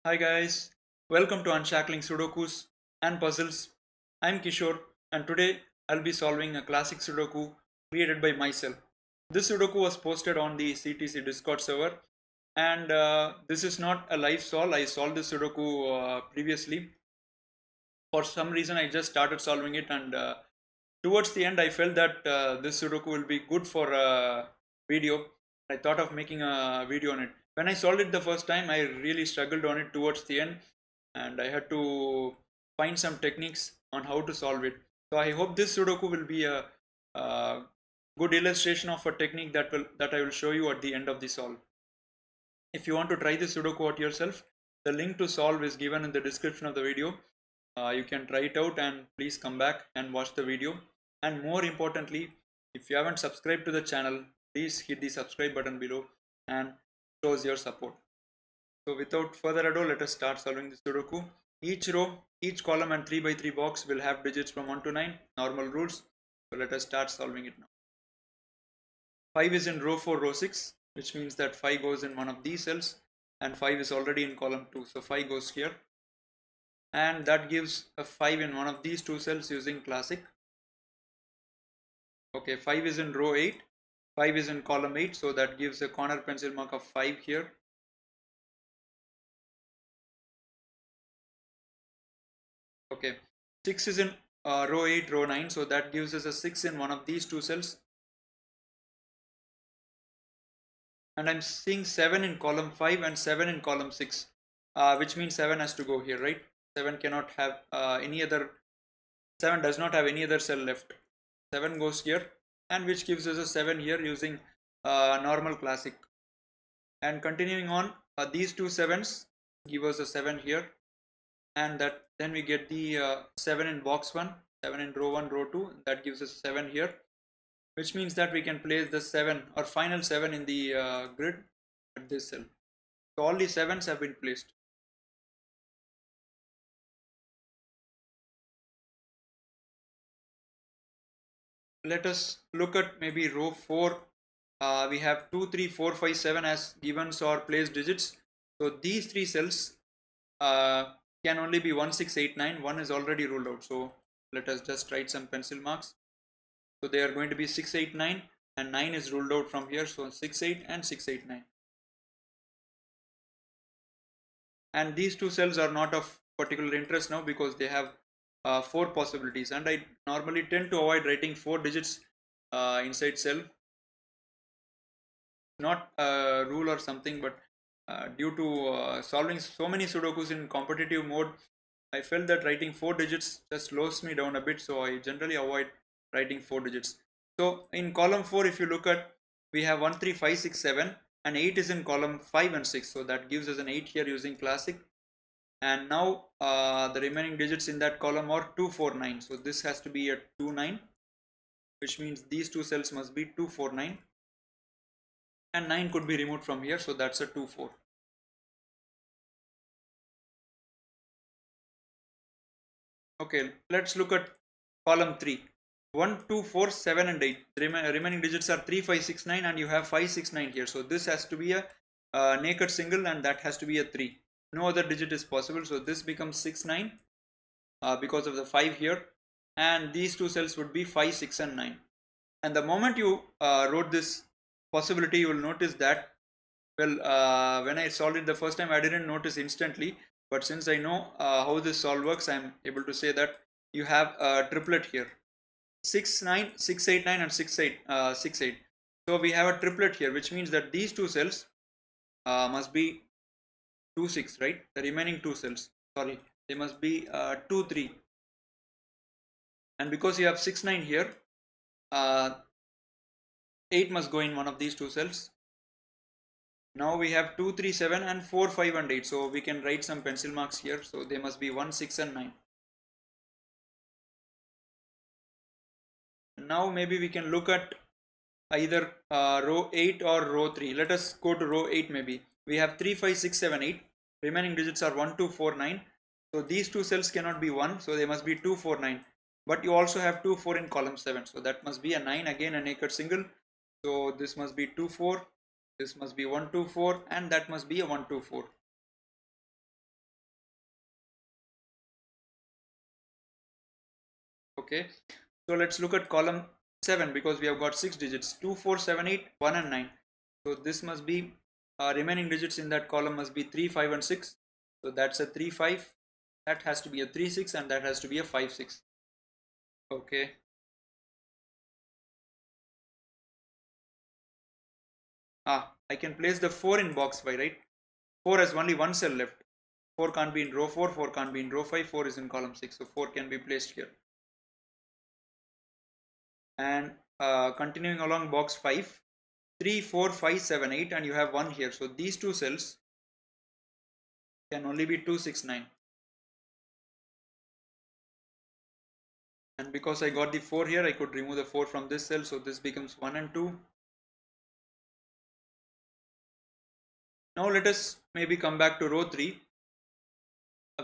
Hi guys, welcome to Unshackling Sudokus and Puzzles. I'm Kishore and today I'll be solving a classic Sudoku created by myself. This Sudoku was posted on the CTC Discord server and this is not a live solve. I solved this Sudoku previously. For some reason I just started solving it and towards the end I felt that this Sudoku will be good for a video. I thought of making a video on it. When I solved it the first time I really struggled on it towards the end and I had to find some techniques on how to solve it. So I hope this Sudoku will be a good illustration of a technique that I will show you at the end of the solve. If you want to try this Sudoku out yourself, the link to solve is given in the description of the video. You can try it out and please come back and watch the video. And more importantly, if you haven't subscribed to the channel, please hit the subscribe button below and shows your support. So without further ado, let us start solving the Sudoku. Each row, each column and 3 by 3 box will have digits from 1 to 9, normal rules. So let us start solving it now. 5 is in row 4, row 6, which means that 5 goes in one of these cells and 5 is already in column 2. So 5 goes here and that gives a 5 in one of these two cells using classic. Okay, 5 is in row 8, 5 is in column 8, so that gives a corner pencil mark of 5 here. Okay, 6 is in row 8, row 9, so that gives us a 6 in one of these two cells. And I'm seeing 7 in column 5 and 7 in column 6, which means 7 has to go here, right? 7 cannot have any other, 7 does not have any other cell left. 7 goes here, and which gives us a 7 here using normal classic. And continuing on, these two 7s give us a 7 here, and that then we get the 7 in box 1, 7 in row 1, row 2, that gives us 7 here, which means that we can place the 7 or final 7 in the grid at this cell. So all the 7s have been placed. Let us look at maybe row 4. We have 2, 3, 4, 5, 7 as givens or placed digits. So these three cells can only be 1, 6, 8, 9. 1 is already ruled out. So let us just write some pencil marks. So they are going to be 6, 8, 9 and 9 is ruled out from here. So 6, 8 and 6, 8, 9. And these two cells are not of particular interest now because they have 4 possibilities, and I normally tend to avoid writing 4 digits inside cell. Not a rule or something, but due to solving so many Sudokus in competitive mode, I felt that writing 4 digits just slows me down a bit, so I generally avoid writing 4 digits. So in column 4, if you look at, we have 1, 3, 5, 6, 7 and 8 is in column 5 and 6, so that gives us an 8 here using classic. And now the remaining digits in that column are 2, 4, 9, so this has to be a 2, 9, which means these two cells must be 2, 4, 9, and 9 could be removed from here, so that's a 2, 4. Okay, let's look at column 3. 1, 2, 4, 7 and 8. The remaining digits are 3, 5, 6, 9 and you have 5, 6, 9 here. So this has to be a naked single and that has to be a 3. No other digit is possible. So this becomes 6, 9 because of the 5 here. And these two cells would be 5, 6 and 9. And the moment you wrote this possibility, you will notice that, well, when I solved it the first time, I didn't notice instantly. But since I know how this solve works, I am able to say that you have a triplet here. 6, 9, 6, 8, 9 and 6, 8, 6, 8. So we have a triplet here, which means that these two cells must be 2, 6, right? The remaining two cells, sorry, they must be 2, 3. And because you have 6, 9 here, 8 must go in one of these two cells. Now we have 2, 3, 7 and 4, 5 and 8. So we can write some pencil marks here. So they must be 1, 6 and 9. Now maybe we can look at either row 8 or row 3. Let us go to row 8 maybe. We have 3, 5, 6, 7, 8. Remaining digits are 1, 2, 4, 9. So these two cells cannot be 1. So they must be 2, 4, 9. But you also have 2, 4 in column 7. So that must be a 9, again a naked single. So this must be 2, 4. This must be 1, 2, 4. And that must be a 1, 2, 4. Okay, so let's look at column 7 because we have got 6 digits: 2, 4, 7, 8, 1 and 9. So this must be remaining digits in that column must be 3, 5 and 6. So that's a 3, 5. That has to be a 3, 6 and that has to be a 5, 6. Okay. I can place the 4 in box 5, right? 4 has only one cell left. 4 can't be in row 4, 4 can't be in row 5, 4 is in column 6. So 4 can be placed here. And continuing along box 5, 3, 4, 5, 7, 8 and you have 1 here. So these two cells can only be 2, 6, 9. And because I got the 4 here, I could remove the 4 from this cell. So this becomes 1 and 2. Now let us maybe come back to row 3.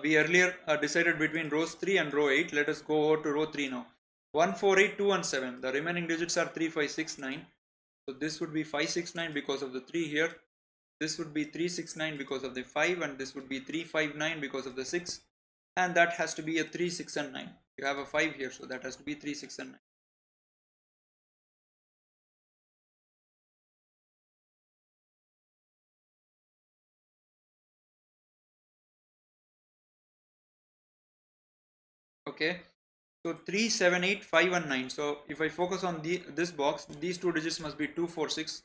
We earlier decided between rows 3 and row 8. Let us go over to row 3 now. 1, 4, 8, 2 and 7. The remaining digits are 3, 5, 6, 9. So this would be 5, 6, 9 because of the 3 here. This would be 3, 6, 9 because of the 5 and this would be 3, 5, 9 because of the 6. And that has to be a 3, 6 and 9. You have a 5 here, so that has to be 3, 6 and 9. Okay. So 3, 7, 8, 5 and 9. So if I focus on this box, these two digits must be 2, 4, 6.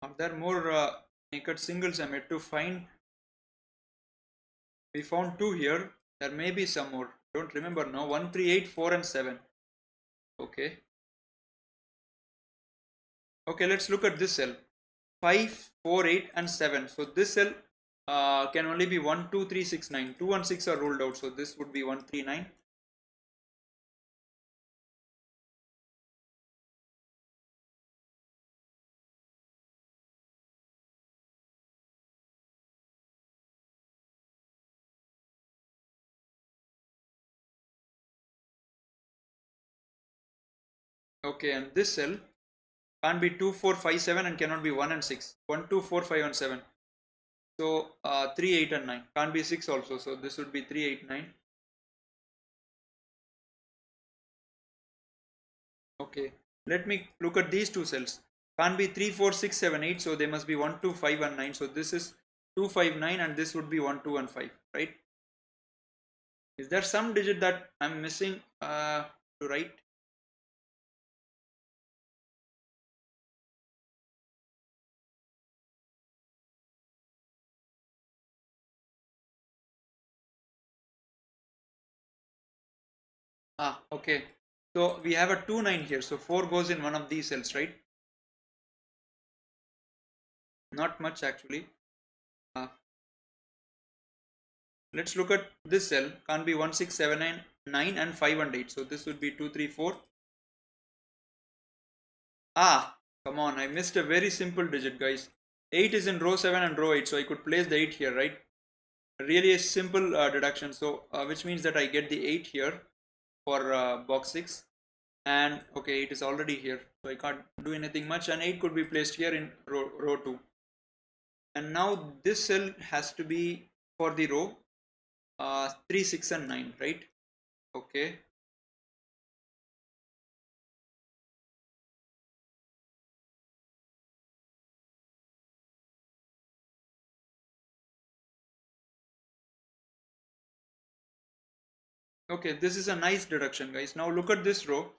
Are there more naked singles I'm yet to find? We found 2 here. There may be some more. Don't remember now. 1, 3, 8, 4 and 7. Okay. Okay, let's look at this cell. 5, 4, 8 and 7. So this cell can only be 1, 2, 3, 6, 9. 2 and 6 are ruled out. So this would be 1, 3, 9. Okay, and this cell can't be 2, 4, 5, 7 and cannot be 1 and 6. 1, 2, 4, 5 and 7. So 3, 8 and 9. Can't be 6 also. So this would be 3, 8, 9. Okay. Let me look at these two cells. Can't be 3, 4, 6, 7, 8. So they must be 1, 2, 5 and 9. So this is 2, 5, 9 and this would be 1, 2 and 5. Right? Is there some digit that I'm missing to write? Okay. So we have a 2, 9 here. So 4 goes in one of these cells, right? Not much actually. Uh, let's look at this cell. Can't be 1, 6, 7, 9, 9 and 5 and 8. So this would be 2, 3, 4. Come on. I missed a very simple digit, guys. 8 is in row 7 and row 8. So I could place the 8 here, right? Really a simple deduction. So which means that I get the 8 here for box 6. And okay, it is already here. So I can't do anything much. And 8 could be placed here in row 2. And now this cell has to be for the row 3, 6 and 9, right? Okay. Okay, this is a nice deduction, guys. Now look at this row.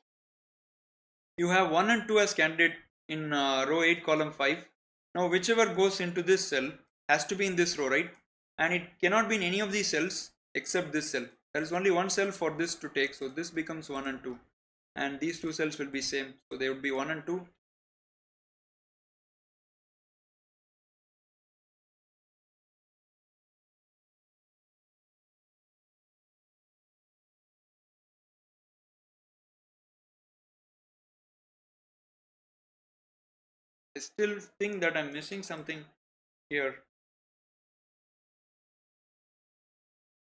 You have 1 and 2 as candidate in row 8 column 5. Now whichever goes into this cell has to be in this row, right? And it cannot be in any of these cells except this cell. There is only one cell for this to take, so this becomes 1 and 2. And these two cells will be same, so they would be 1 and 2. I still think that I'm missing something here.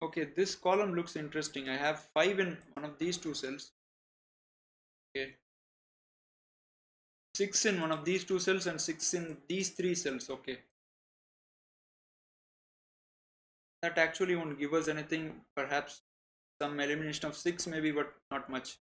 Okay, this column looks interesting. I have 5 in one of these two cells. Okay. 6 in one of these two cells and 6 in these three cells. Okay. That actually won't give us anything. Perhaps some elimination of 6 maybe, but not much.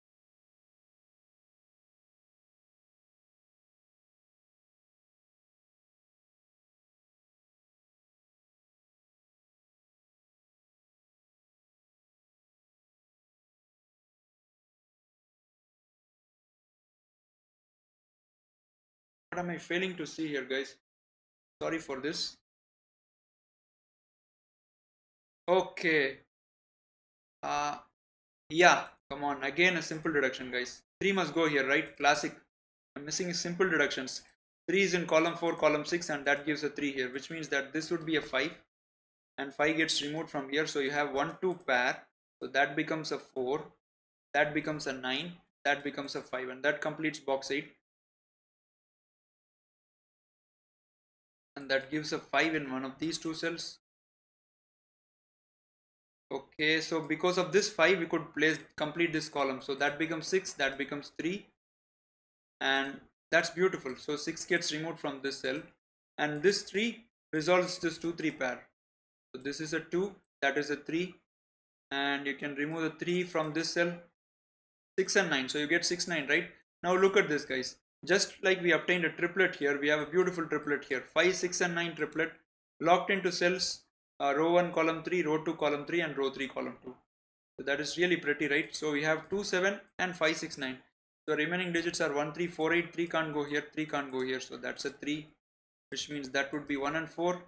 What am I failing to see here, guys? Sorry for this. Okay. Uh, yeah, come on. Again, a simple deduction, guys. 3 must go here, right? Classic. I'm missing simple deductions. 3 is in column 4, column 6, and that gives a 3 here, which means that this would be a 5. And 5 gets removed from here. So you have 1, 2 pair. So that becomes a 4. That becomes a 9. That becomes a 5. And that completes box 8. And that gives a 5 in one of these two cells. Okay, so because of this 5 we could complete this column, so that becomes 6, that becomes 3, and that's beautiful. So 6 gets removed from this cell, and this 3 resolves this 2 3 pair. So this is a 2, that is a 3, and you can remove the 3 from this cell. 6 and 9, so you get 6 9, right? Now look at this, guys. Just like we obtained a triplet here, we have a beautiful triplet here. 5 6 and 9 triplet locked into cells, row 1 column 3, row 2 column 3, and row 3 column 2. So that is really pretty, right? So we have 2 7 and 5 6 9. The remaining digits are 1 3 4 8. 3 can't go here, 3 can't go here, so that's a 3, which means that would be 1 and 4,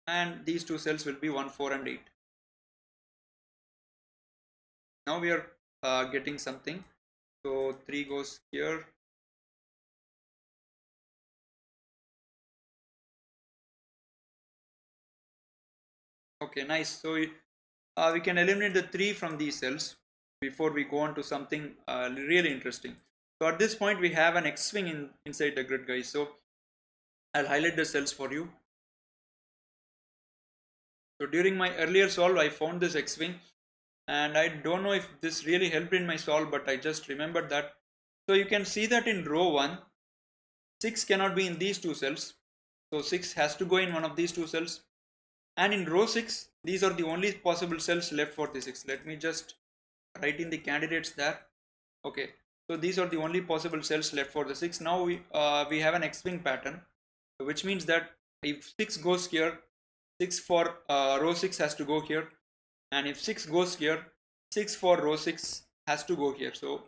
and these two cells will be 1 4 and 8. Now we are getting something. So 3 goes here. Okay, nice. So we can eliminate the 3 from these cells before we go on to something really interesting. So at this point we have an X-swing inside the grid, guys. So I'll highlight the cells for you. So during my earlier solve I found this X-swing, and I don't know if this really helped in my solve, but I just remembered that. So you can see that in row 1, 6 cannot be in these two cells. So 6 has to go in one of these two cells. And in row 6, these are the only possible cells left for the 6. Let me just write in the candidates there. Okay, so these are the only possible cells left for the 6. Now we have an X-swing pattern, which means that if 6 goes here, 6 for row 6 has to go here, and if 6 goes here, 6 for row 6 has to go here. So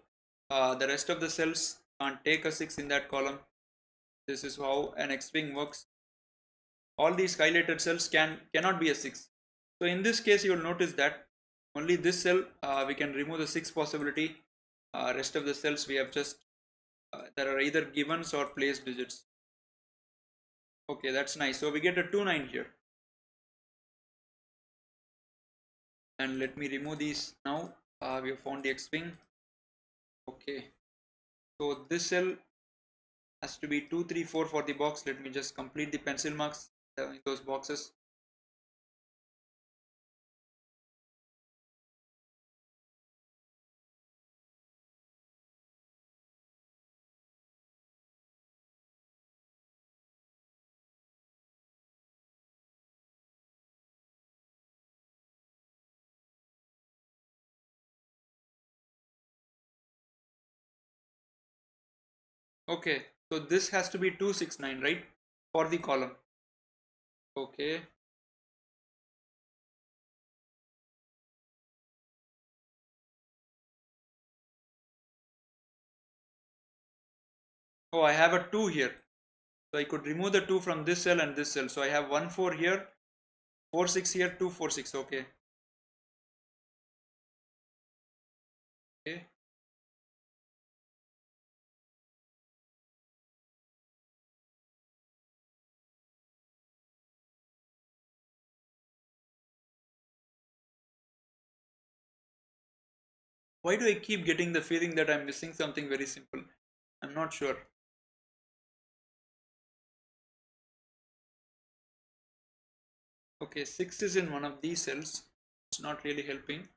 the rest of the cells can't take a 6 in that column. This is how an X-swing works. All these highlighted cells cannot be a 6. So in this case you will notice that only this cell we can remove the 6 possibility. Rest of the cells we have just there are either givens or placed digits. Okay, that's nice. So we get a 2 9 here, and let me remove these now. We have found the X-swing. Okay, so this cell has to be 2 3 4 for the box. Let me just complete the pencil marks in those boxes. Okay, so this has to be 2 6 9, right, for the column. Okay, oh, I have a 2 here. So I could remove the 2 from this cell and this cell. So I have 1 4 here, 4 6 here, 2 4 6. Okay. Okay. Why do I keep getting the feeling that I'm missing something very simple? I'm not sure. Okay, 6 is in one of these cells. It's not really helping.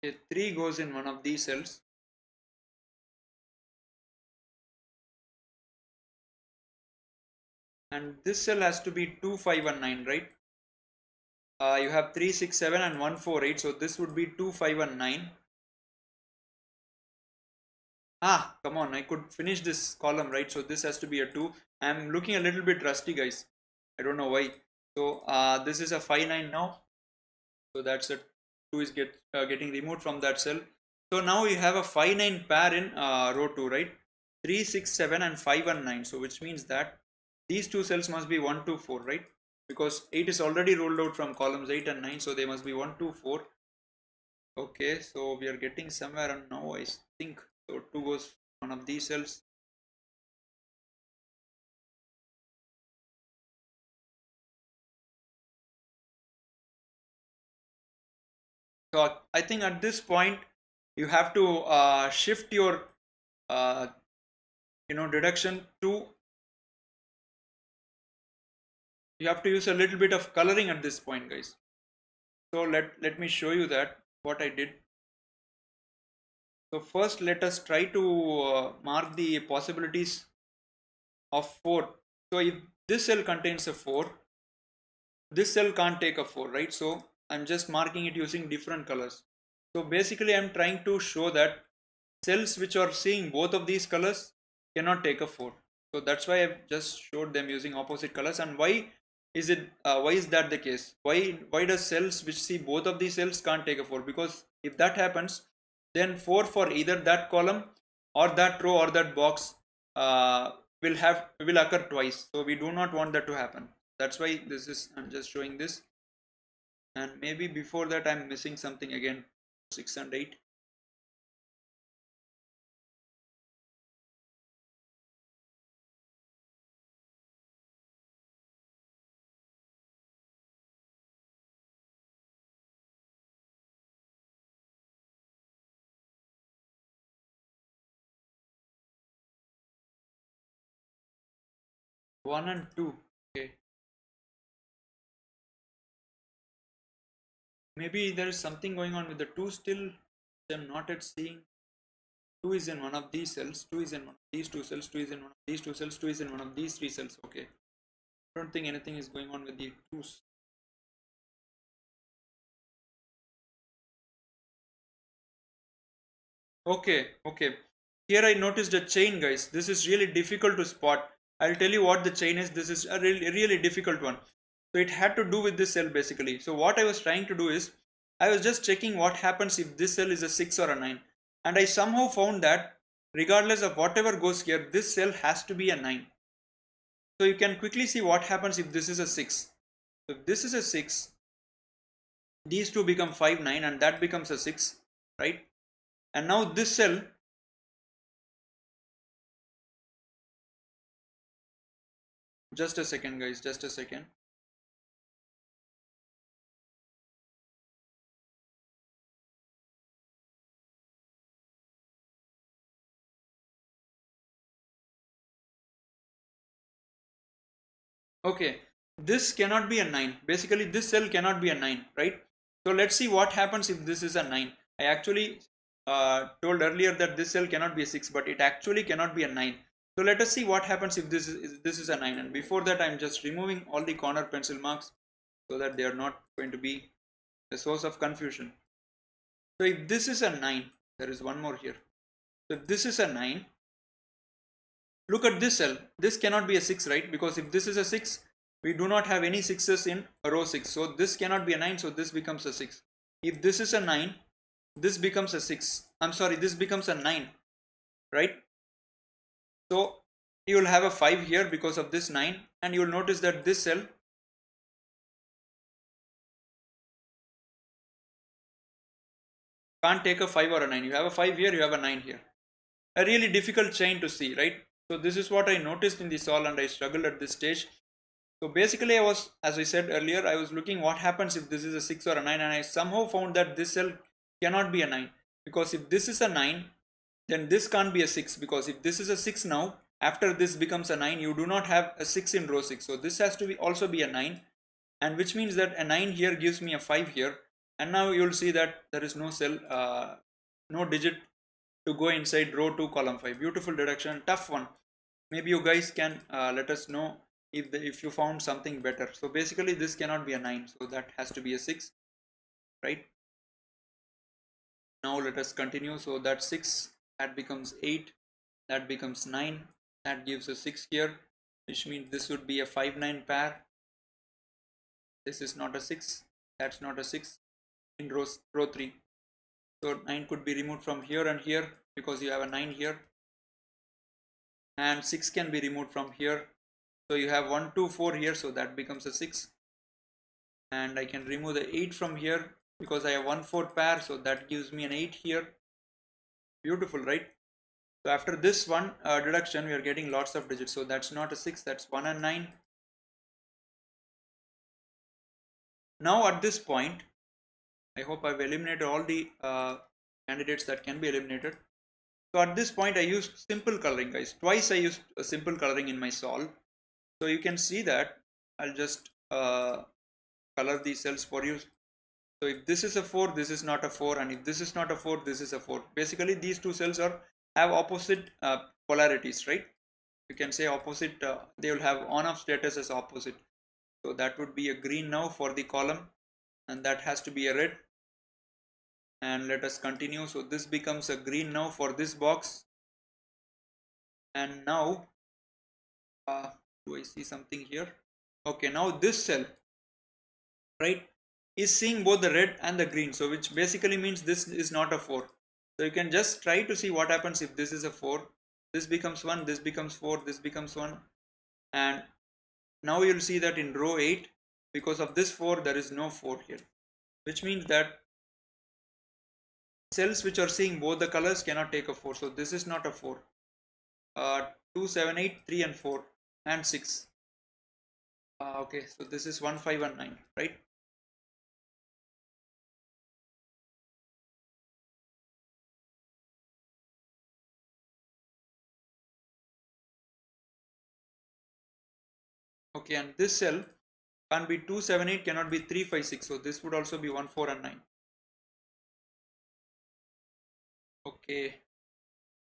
Okay, 3 goes in one of these cells. And this cell has to be 2, 5 and 9, right? You have 3, 6, 7 and 1, 4, 8. So this would be 2, 5 and 9. Ah, come on, I could finish this column, right? So this has to be a 2. I'm looking a little bit rusty, guys. I don't know why. So this is a 5, 9 now. So that's a 2 is getting removed from that cell. So now we have a 5, 9 pair in row 2, right? 3, 6, 7 and 5 and 9. So which means that these two cells must be 1, 2, 4, right? Because 8 is already rolled out from columns 8 and 9. So they must be 1, 2, 4. Okay, so we are getting somewhere, and now I think so 2 goes one of these cells. So I think at this point you have to shift your deduction to, you have to use a little bit of coloring at this point, guys. So let me show you that what I did. So first let us try to mark the possibilities of 4. So if this cell contains a 4, this cell can't take a 4, right? So I'm just marking it using different colors. So basically I'm trying to show that cells which are seeing both of these colors cannot take a 4. So that's why I've just showed them using opposite colors. And why is that the case? Why does cells which see both of these cells can't take a 4? Because if that happens, then 4 for either that column or that row or that box will occur twice. So we do not want that to happen. That's why I'm just showing this. And maybe before that I'm missing something again. 6 and 8. One and two. Okay. Maybe there is something going on with the two still. I'm not yet seeing. Two is in one of these cells. Two is in one of these two cells. Two is in one of these two cells. Two is in one of these three cells. Okay. I don't think anything is going on with the twos. Okay. Here I noticed a chain, guys. This is really difficult to spot. I'll tell you what the chain is. This is a really difficult one. So it had to do with this cell basically. So what I was trying to do is, I was just checking what happens if this cell is a 6 or a 9. And I somehow found that regardless of whatever goes here, this cell has to be a 9. So you can quickly see what happens if this is a 6. So if this is a 6, these two become 5, 9 and that becomes a 6, right? And now this cell, just a second guys, just a second. Okay, this cannot be a 9. Basically this cell cannot be a 9, right? So let's see what happens if this is a 9. I actually told earlier that this cell cannot be a 6, but it actually cannot be a 9. So let us see what happens if this is a 9. And before that I'm just removing all the corner pencil marks so that they are not going to be a source of confusion. So if this is a 9, there is one more here. So if this is a 9, look at this cell. This cannot be a 6, right? Because if this is a 6, we do not have any 6s in row 6. So this cannot be a 9, so this becomes a 6. If this is a 9, this becomes a 6. I'm sorry, this becomes a 9, right? So you will have a 5 here because of this 9, and you will notice that this cell can't take a 5 or a 9. You have a 5 here, you have a 9 here. A really difficult chain to see, right? So this is what I noticed in the solve, and I struggled at this stage. So basically I was, as I said earlier, I was looking what happens if this is a 6 or a 9, and I somehow found that this cell cannot be a 9, because if this is a 9, then this can't be a 6, because if this is a 6 now, after this becomes a 9, you do not have a 6 in row 6. So this has to be also be a 9, and which means that a 9 here gives me a 5 here, And now you will see that there is no cell, no digit to go inside row 2 column 5. Beautiful deduction, tough one. Maybe you guys can let us know if you found something better. So basically this cannot be a 9, so that has to be a 6, right? Now let us continue. So that 6, that becomes 8, that becomes 9, that gives a 6 here, which means this would be a 5-9 pair. This is not a 6, that's not a 6 in row 3. So 9 could be removed from here and here because you have a 9 here, and 6 can be removed from here. So you have 1, 2, 4 here, so that becomes a 6. And I can remove the 8 from here because I have 1, 4 pair, so that gives me an 8 here. Beautiful, right? So after this one deduction, we are getting lots of digits. So that's not a 6, that's 1 and 9. Now at this point, I hope I've eliminated all the candidates that can be eliminated. So at this point I used simple coloring, guys. Twice I used a simple coloring in my solve. So you can see that I'll just color these cells for you. So if this is a 4, this is not a 4, and if this is not a 4, this is a 4. Basically these two cells have opposite polarities, right? You can say opposite, they will have on-off status as opposite. So that would be a green now for the column, and that has to be a red. And let us continue. So this becomes a green now for this box. And now do I see something here? Okay, now this cell, right, is seeing both the red and the green, so which basically means this is not a 4. So you can just try to see what happens if this is a 4. This becomes 1, this becomes 4, this becomes 1. And now you'll see that in row 8, because of this 4, there is no 4 here, which means that cells which are seeing both the colors cannot take a 4. So this is not a 4. 2, 7, 8, 3 and 4 and 6. Okay, so this is 1, 5 and 9, right? Okay, and this cell can't be 2, 7, 8, cannot be 3, 5, 6. So this would also be 1, 4 and 9. Okay,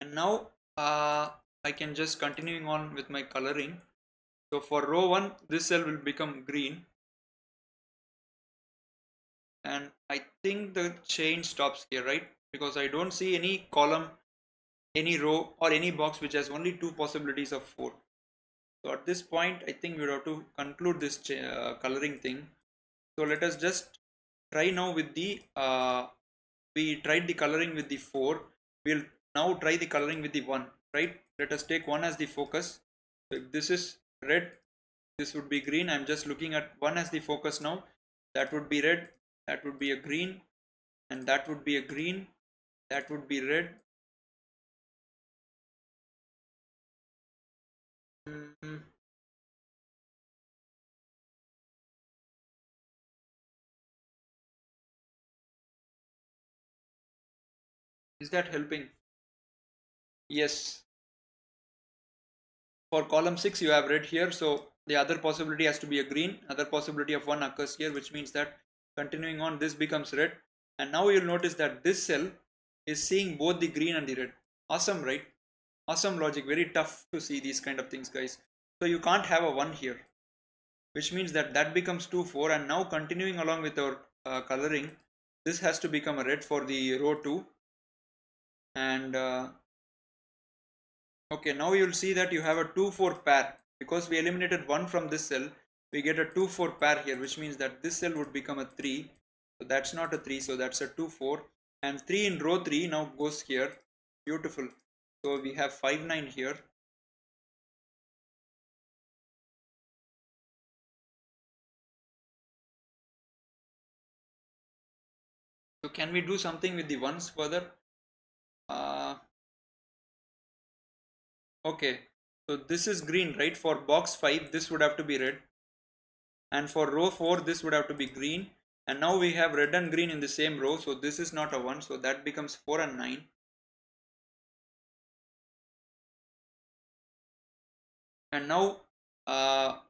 and now I can just continuing on with my coloring. So for row 1, this cell will become green, and I think the chain stops here, right? Because I don't see any column, any row or any box which has only 2 possibilities of 4. So at this point I think we have to conclude this coloring thing. So let us just try now with the we tried the coloring with the 4. We'll now try the coloring with the 1, right? Let us take 1 as the focus. So if this is red, this would be green. I'm just looking at 1 as the focus now. That would be red, that would be a green, and that would be a green, that would be red. Is that helping? Yes. For column 6 you have red here, so the other possibility has to be a green. Other possibility of 1 occurs here, which means that continuing on, this becomes red. And now you'll notice that this cell is seeing both the green and the red. Awesome, right? Awesome logic. Very tough to see these kind of things, guys. So you can't have a 1 here, which means that that becomes 2, 4. And now continuing along with our coloring, this has to become a red for the row 2. And okay, now you'll see that you have a 2, 4 pair. Because we eliminated 1 from this cell, we get a 2, 4 pair here, which means that this cell would become a 3. So that's not a 3, so that's a 2, 4. And 3 in row 3 now goes here. Beautiful. So we have 5, 9 here. So can we do something with the ones further? Okay, so this is green, right? For box 5, this would have to be red. And for row 4, this would have to be green. And now we have red and green in the same row, so this is not a 1, so that becomes 4 and 9. And now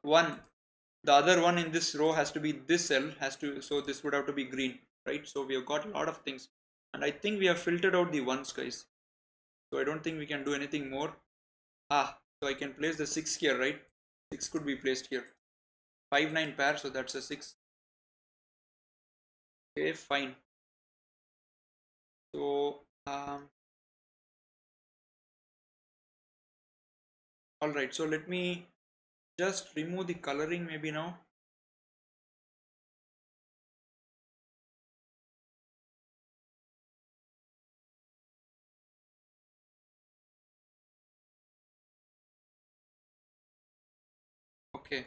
1, the other one in this row has to be this cell, so this would have to be green. right? So we have got a lot of things, and I think we have filtered out the ones, guys. So I don't think we can do anything more. So I can place the 6 here, right? 6 could be placed here. 5 9 pair, so that's a 6. Okay, fine. So all right, so let me just remove the coloring maybe now. Okay.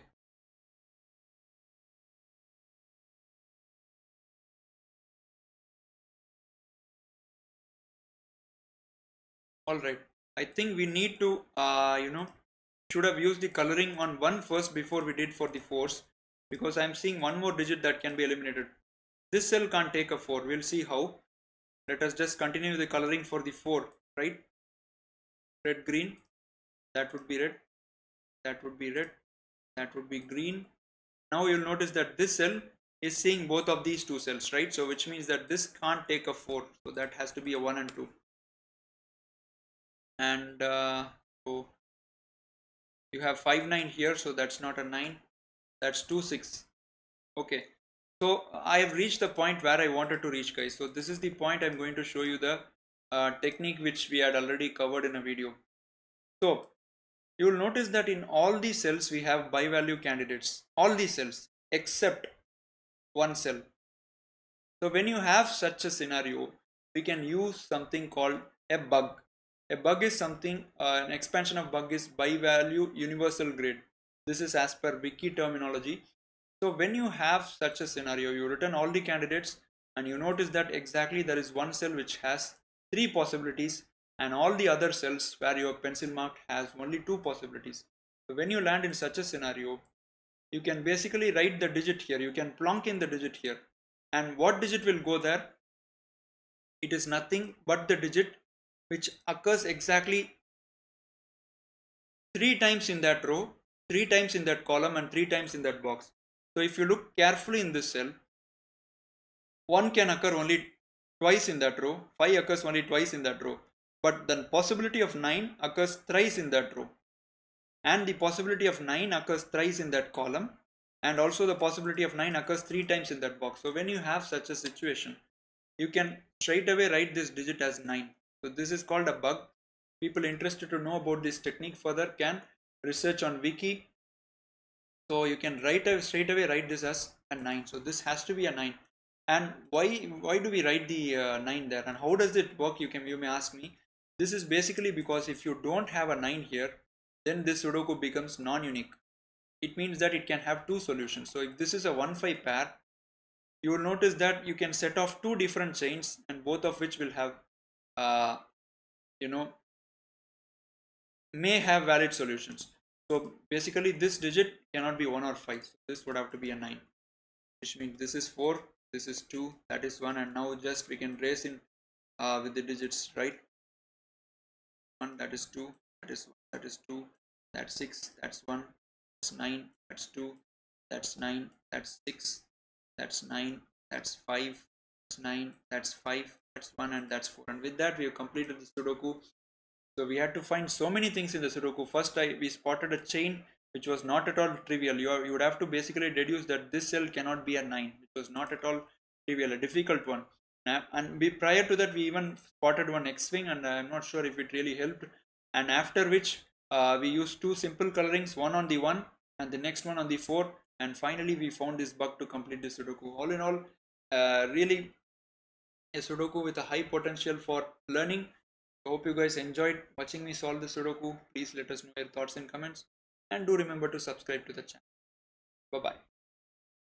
All right. I think we need to, should have used the coloring on 1 first before we did for the 4s, because I'm seeing one more digit that can be eliminated. This cell can't take a 4. We'll see how. Let us just continue the coloring for the 4, right? Red, green. That would be red. That would be red. That would be green. Now you'll notice that this cell is seeing both of these two cells, right? So which means that this can't take a 4. So that has to be a 1 and 2. And so you have 5 9 here, so that's not a 9. That's 2 6. Okay, so I have reached the point where I wanted to reach, guys. So this is the point I'm going to show you the technique which we had already covered in a video. So you will notice that in all these cells we have bi-value candidates, all these cells except one cell. So when you have such a scenario, we can use something called a bug. A bug is something, an expansion of bug is bi-value universal grid. This is as per wiki terminology. So when you have such a scenario, you return all the candidates and you notice that exactly there is one cell which has 3 possibilities and all the other cells where your pencil marked has only 2 possibilities. So when you land in such a scenario, you can basically write the digit here, you can plonk in the digit here, and what digit will go there? It is nothing but the digit which occurs exactly 3 times in that row, 3 times in that column, and 3 times in that box. So if you look carefully in this cell, 1 can occur only twice in that row, 5 occurs only twice in that row, but the possibility of 9 occurs thrice in that row, and the possibility of 9 occurs thrice in that column, and also the possibility of 9 occurs 3 times in that box. So when you have such a situation, you can straight away write this digit as 9. So this is called a bug. People interested to know about this technique further can research on wiki. So you can straight away write this as a 9. So this has to be a 9. And why do we write the 9 there, and how does it work? You may ask me. This is basically because if you don't have a 9 here, then this Sudoku becomes non-unique. It means that it can have 2 solutions. So if this is a 1-5 pair, you will notice that you can set off 2 different chains, and both of which will have may have valid solutions. So basically this digit cannot be 1 or 5. So this would have to be a 9, which means this is 4, this is 2, that is 1, and now just we can trace in with the digits, right? 1, that is 2, that is 1, that is 2, that's 6, that's 1, that's 9, that's 2, that's 9, that's 6, that's 9, that's 5, that's 9, that's 5, that's 1, and that's 4. And with that we have completed the Sudoku. So we had to find so many things in the Sudoku. First we spotted a chain which was not at all trivial. You would have to basically deduce that this cell cannot be a 9, which was not at all trivial, a difficult one. And prior to that we even spotted one X-wing, and I'm not sure if it really helped. And after which we used 2 simple colorings, one on the 1 and the next one on the 4, and finally we found this bug to complete the Sudoku. All in all, really a Sudoku with a high potential for learning. I hope you guys enjoyed watching me solve the Sudoku. Please let us know your thoughts and comments, and do remember to subscribe to the channel. Bye bye.